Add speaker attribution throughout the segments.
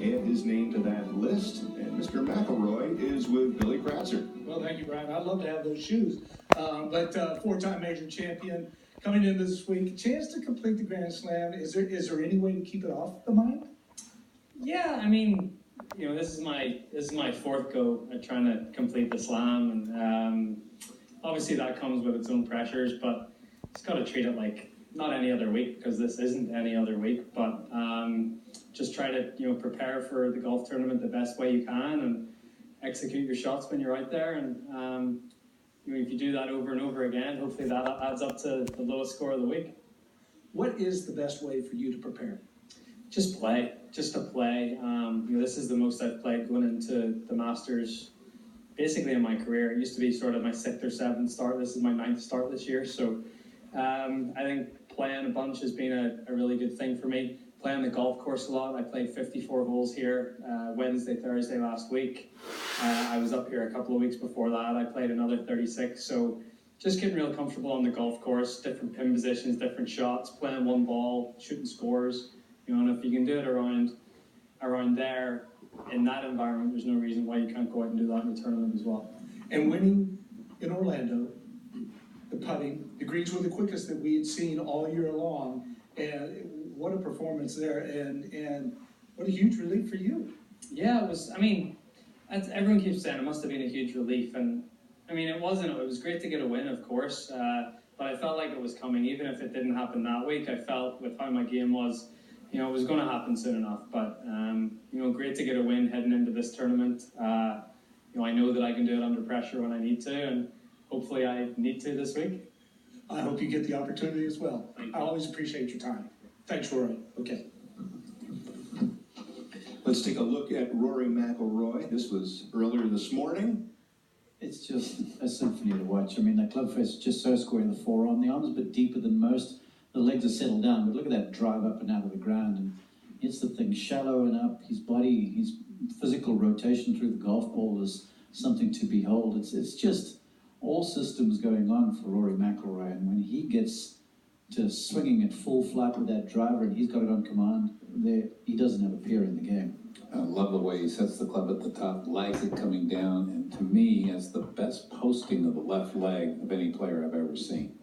Speaker 1: add his name to that list. And Mr. McElroy is with Billy Kratzer.
Speaker 2: Well, thank you, Brian. I'd love to have those shoes. But four-time major champion coming in this week, chance to complete the Grand Slam. Is there any way to keep it off the mind?
Speaker 3: Yeah, I mean, this is my fourth go at trying to complete the slam, and obviously that comes with its own pressures, but just got to treat it like not any other week, because this isn't any other week, but just try to prepare for the golf tournament the best way you can and execute your shots when you're out there, and if you do that over and over again, hopefully that adds up to the lowest score of the week.
Speaker 2: What is the best way for you to prepare?
Speaker 3: Just to play. This is the most I've played going into the Masters basically in my career. It used to be sort of my 6th or 7th start. This is my 9th start this year. So I think playing a bunch has been a really good thing for me. Playing the golf course a lot. I played 54 holes here Wednesday, Thursday last week. I was up here a couple of weeks before that. I played another 36. So just getting real comfortable on the golf course, different pin positions, different shots, playing one ball, shooting scores. And if you can do it around there, in that environment, there's no reason why you can't go out and do that in the tournament as well.
Speaker 2: And winning in Orlando, the putting, the greens were the quickest that we had seen all year long. And what a performance there, and what a huge relief for you.
Speaker 3: Yeah, it was, everyone keeps saying it must have been a huge relief. And, it wasn't. It was great to get a win, of course. But I felt like it was coming. Even if it didn't happen that week, I felt with how my game was, it was going to happen soon enough. But, great to get a win heading into this tournament. I know that I can do it under pressure when I need to, and hopefully I need to this week.
Speaker 2: I hope you get the opportunity as well. I always appreciate your time. Thanks, Rory. Okay.
Speaker 1: Let's take a look at Rory McIlroy. This was earlier this morning.
Speaker 4: It's just a symphony to watch. That club face is just so square in the forearm. The arm's a bit deeper than most. The legs are settled down, but look at that drive up and out of the ground, and hits the thing shallow and up. His body, his physical rotation through the golf ball is something to behold. It's just all systems going on for Rory McIlroy, and when he gets to swinging at full flight with that driver and he's got it on command, he doesn't have a peer in the game.
Speaker 5: I love the way he sets the club at the top, likes it coming down, and to me has the best posting of the left leg of any player I've ever seen.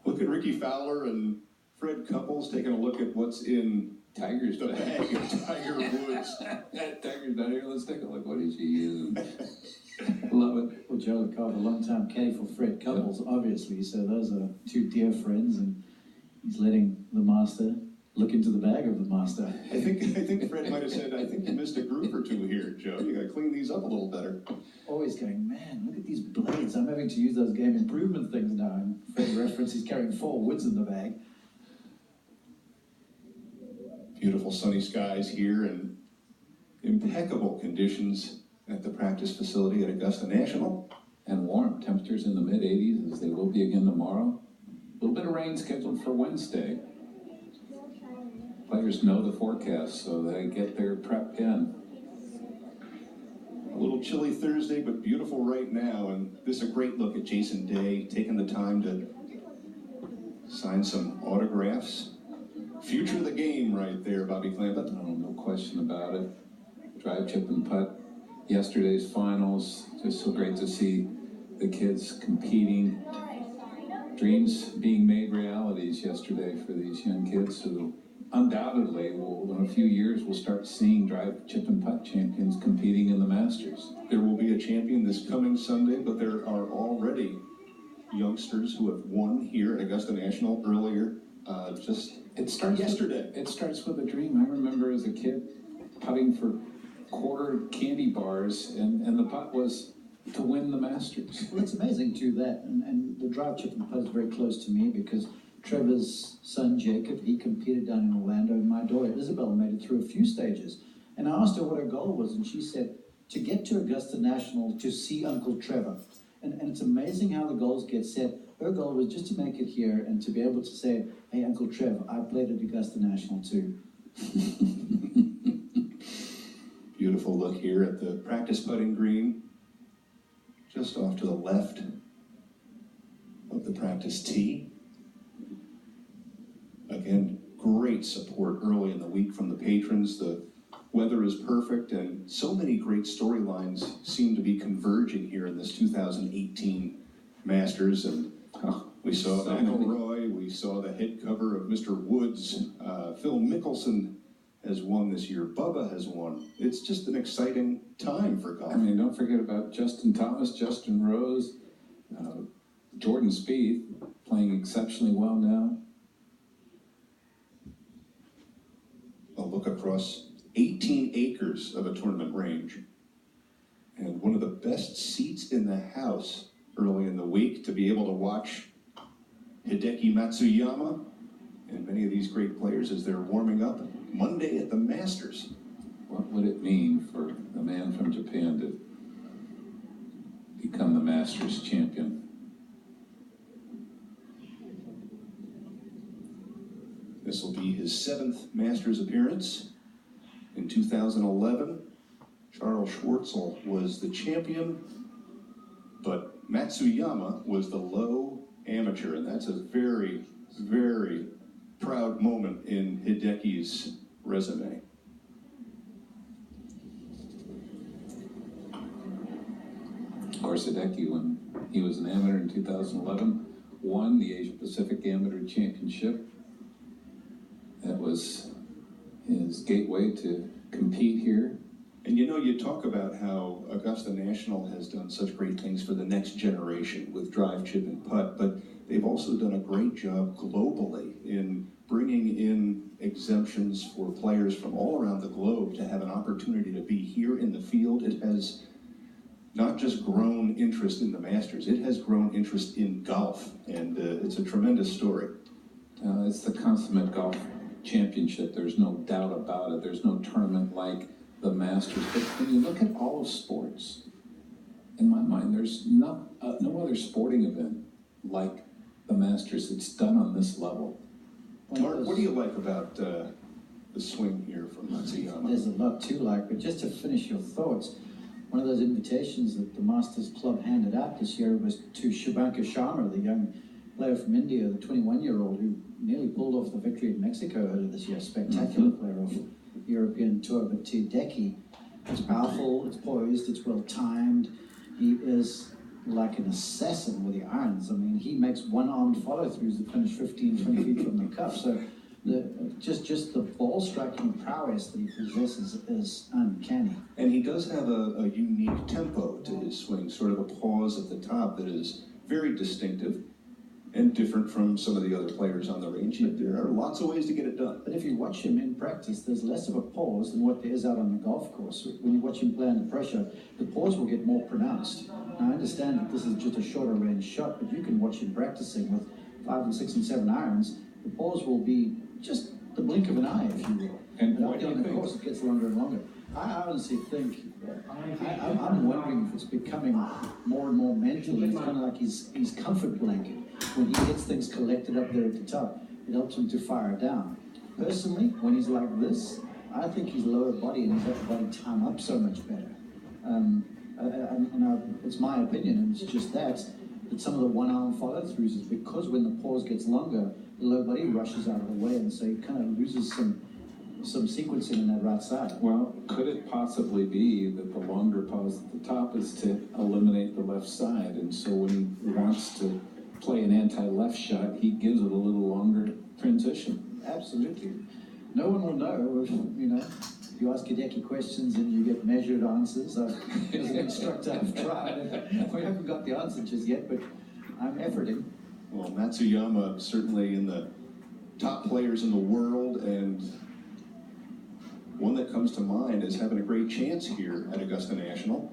Speaker 1: Look at Ricky Fowler and Fred Couples taking a look at what's in
Speaker 5: Tiger's
Speaker 1: the bag of Tiger Woods.
Speaker 5: Tiger's not here. Let's take a look. What is he using? Love it.
Speaker 4: Well, Joe LeCarve, a long-time caddy for Fred Couples, obviously, so those are two dear friends, and he's letting the master look into the bag of the master.
Speaker 1: I think Fred might have said, I think you missed a groove or two here, Joe. You got to clean these up a little better.
Speaker 4: Always going, man, look at these blades. I'm having to use those game improvement things now. And Fred reference, he's carrying 4 woods in the bag.
Speaker 1: Beautiful sunny skies here and impeccable conditions at the practice facility at Augusta National.
Speaker 5: And warm temperatures in the mid-80s as they will be again tomorrow. A little bit of rain scheduled for Wednesday. Players know the forecast, so they get their prep in.
Speaker 1: A little chilly Thursday, but beautiful right now. And this is a great look at Jason Day taking the time to sign some autographs. Future of the game right there, Bobby Clampett.
Speaker 5: No question about it. Drive, chip, and putt. Yesterday's finals, just so great to see the kids competing. Dreams being made realities yesterday for these young kids who undoubtedly in a few years we'll start seeing drive, chip, and putt champions competing in the Masters.
Speaker 1: There will be a champion this coming Sunday, but there are already youngsters who have won here at Augusta National earlier. It starts yesterday.
Speaker 5: It starts with a dream. I remember as a kid putting for quarter candy bars, and the putt was to win the Masters.
Speaker 4: Well, it's amazing too that, and the drive, chip, and putt is very close to me because Trevor's son Jacob, he competed down in Orlando, and my daughter Isabel made it through a few stages. And I asked her what her goal was, and she said to get to Augusta National to see Uncle Trevor. And it's amazing how the goals get set. Her goal was just to make it here and to be able to say, hey, Uncle Trev, I played at Augusta National too.
Speaker 1: Beautiful look here at the practice putting green. Just off to the left of the practice tee. Again, great support early in the week from the patrons. The weather is perfect, and so many great storylines seem to be converging here in this 2018 Masters. And we saw McIlroy, we saw the head cover of Mr. Woods. Phil Mickelson has won this year. Bubba has won. It's just an exciting time for golf.
Speaker 5: I mean, don't forget about Justin Thomas, Justin Rose, Jordan Spieth playing exceptionally well now.
Speaker 1: A look across 18 acres of a tournament range. And one of the best seats in the house early in the week to be able to watch Hideki Matsuyama and many of these great players as they're warming up Monday at the Masters.
Speaker 5: What would it mean for a man from Japan to become the Masters champion?
Speaker 1: This will be his 7th Masters appearance. In 2011, Charles Schwartzel was the champion, but Matsuyama was the low amateur, and that's a very, very proud moment in Hideki's resume.
Speaker 5: Of course, Hideki, when he was an amateur in 2011, won the Asia Pacific Amateur Championship. That was his gateway to compete here.
Speaker 1: And you know, you talk about how Augusta National has done such great things for the next generation with drive, chip, and putt, but they've also done a great job globally in bringing in exemptions for players from all around the globe to have an opportunity to be here in the field. It has not just grown interest in the Masters, it has grown interest in golf, and it's a tremendous story.
Speaker 5: It's the consummate golf championship. There's no doubt about it. There's no tournament like the Masters. But when you look at all of sports, in my mind, there's no other sporting event like the Masters that's done on this level.
Speaker 1: Mark, what do you like about the swing here from Matsuyama?
Speaker 4: There's a lot to like, but just to finish your thoughts, one of those invitations that the Masters Club handed out this year was to Shubhankar Sharma, the young player from India, the 21-year-old who nearly pulled off the victory in Mexico earlier this year. Spectacular player of the European Tour, but to Hideki, it's powerful, it's poised, it's well timed. He is like an assassin with the irons. I mean, he makes one-armed follow-throughs that finish 15, 20 feet from the cup. So just the ball striking prowess that he possesses is uncanny.
Speaker 1: And he does have a unique tempo to his swing, sort of a pause at the top that is very distinctive and different from some of the other players on the range. There are lots of ways to get it done.
Speaker 4: But if you watch him in practice, there's less of a pause than what there is out on the golf course. When you watch him play under pressure, the pause will get more pronounced. Now, I understand that this is just a shorter range shot, but you can watch him practicing with 5 and 6 and 7 irons. The pause will be just the blink of an eye, if you will.
Speaker 5: And
Speaker 4: but
Speaker 5: what do you
Speaker 4: on the
Speaker 5: think?
Speaker 4: course, it gets longer and longer. I honestly think, I'm wondering if it's becoming more and more mental. It's kind of like his comfort blanket. When he gets things collected up there at the top, it helps him to fire down. Personally, when he's like this, I think his lower body and his upper body time up so much better. It's my opinion, and it's just that some of the one-arm follow-throughs is because when the pause gets longer, the lower body rushes out of the way, and so he kind of loses some sequencing in that right side.
Speaker 5: Well, could it possibly be that the longer pause at the top is to eliminate the left side, and so when he wants to play an anti-left shot, he gives it a little longer transition?
Speaker 4: Absolutely. No one will know if you ask Hideki questions and you get measured answers. As an instructor, I've tried. We haven't got the answer just yet, but I'm efforting.
Speaker 1: Well, Matsuyama certainly in the top players in the world, and one that comes to mind is having a great chance here at Augusta National.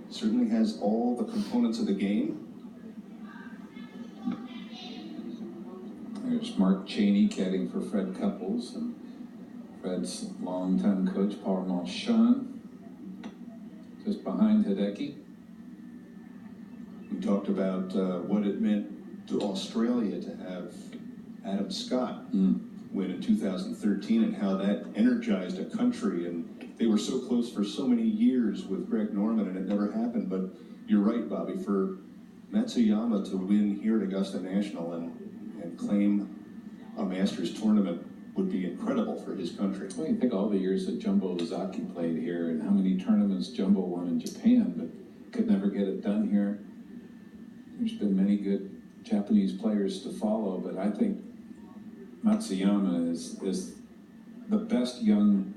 Speaker 1: Certainly has all the components of the game.
Speaker 5: There's Mark Cheney caddying for Fred Couples, and Fred's longtime coach, Paul Marchand, just behind Hideki.
Speaker 1: We talked about what it meant to Australia to have Adam Scott win in 2013 and how that energized a country. And they were so close for so many years with Greg Norman, and it never happened. But you're right, Bobby, for Matsuyama to win here at Augusta National and claim a Masters tournament would be incredible for his country.
Speaker 5: Well, you think all the years that Jumbo Ozaki played here and how many tournaments Jumbo won in Japan, but could never get it done here. There's been many good Japanese players to follow, but I think Matsuyama is the best young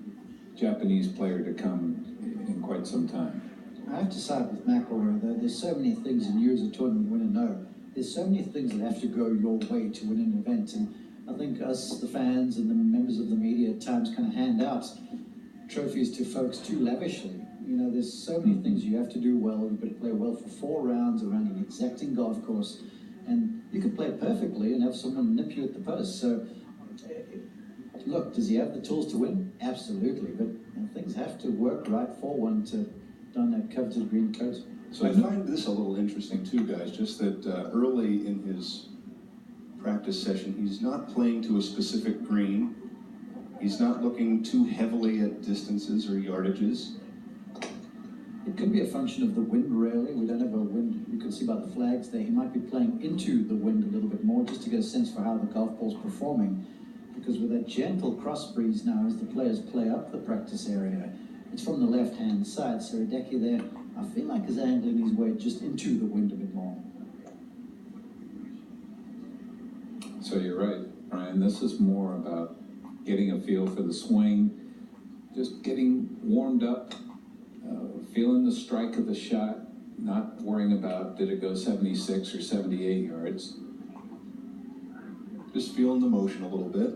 Speaker 5: Japanese player to come in quite some time.
Speaker 4: I have to side with McElroy, though. There's so many things, and you as a tournament winner know, there's so many things that have to go your way to win an event. And I think us, the fans and the members of the media at times kind of hand out trophies to folks too lavishly. You know, there's so many things you have to do well. You've got to play well for 4 rounds around an exacting golf course. And you can play perfectly and have someone nip you at the post. So, look, does he have the tools to win? Absolutely. But things have to work right for one to don that coveted green coat.
Speaker 1: So I find this a little interesting too, guys, just that early in his practice session, he's not playing to a specific green. He's not looking too heavily at distances or yardages.
Speaker 4: It could be a function of the wind, really. We don't have a wind. You can see by the flags there, he might be playing into the wind a little bit more just to get a sense for how the golf ball's performing. Because with that gentle cross breeze now, as the players play up the practice area, it's from the left-hand side. So Hideki there, I feel like is angling his way just into the wind a bit more.
Speaker 5: So you're right, Brian. This is more about getting a feel for the swing, just getting warmed up, feeling the strike of the shot, not worrying about did it go 76 or 78 yards.
Speaker 1: Just feeling the motion a little bit.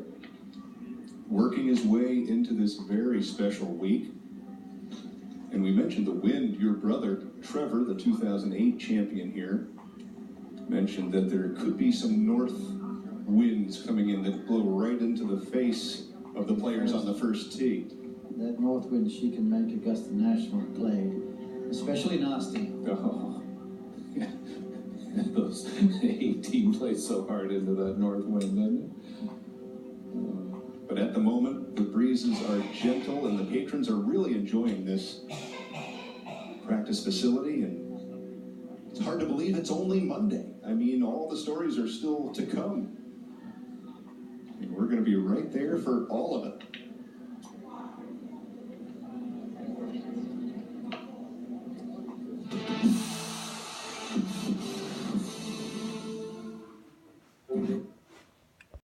Speaker 1: Working his way into this very special week. And we mentioned the wind. Your brother, Trevor, the 2008 champion here, mentioned that there could be some north winds coming in that blow right into the face of the players on the first tee.
Speaker 4: That north wind, she can make Augusta National play, especially nasty.
Speaker 5: Oh, yeah. Those 18 played so hard into that north wind, didn't it?
Speaker 1: But at the moment, the breezes are gentle and the patrons are really enjoying this practice facility. And it's hard to believe it's only Monday. I mean, all the stories are still to come. And we're going to be right there for all of it.